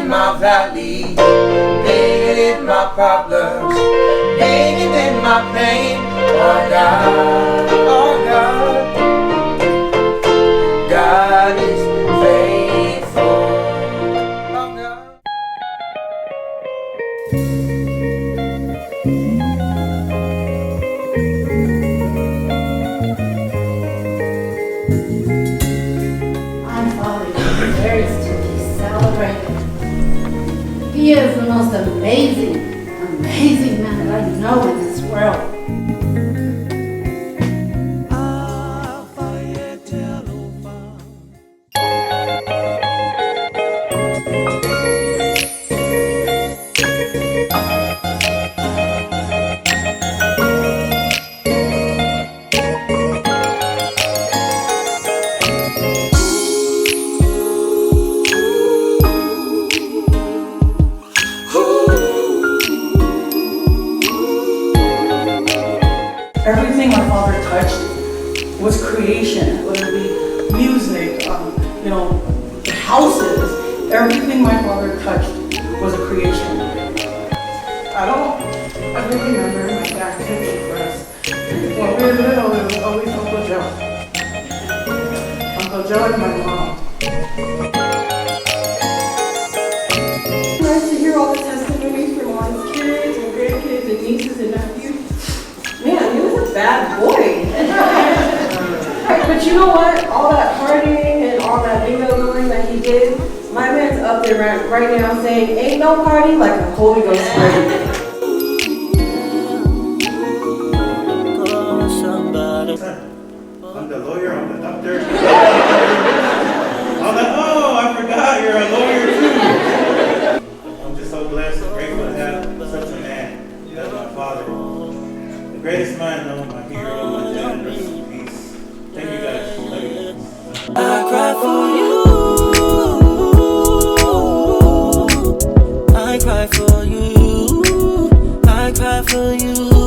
in my valley, bigger than my problems, bigger than my pain. Oh God, oh God, God is faithful. Oh God. Our Father deserves to be celebrated. He is the most amazing man that I know in this world. Everything my father touched was creation, whether it be music, the houses. Everything my father touched was a creation. I really remember my dad cooking for us. When we were little, it was always Uncle Joe. Uncle Joe and my mom. Nice to hear all the testimonies from all his kids and grandkids and nieces and nephews. Man, he was a bad boy. But you know what? All that partying and all that bingo going that he did, my man's up there right now saying, ain't no party like a Holy Ghost party. I'm the lawyer, I'm the doctor. I forgot you're a lawyer too. I'm just so blessed and grateful to have such a man as my father. The greatest man, though, my hero, my dad, rest in peace. Thank you guys. Love you guys. I cry for you. I cry for you. I cry for you.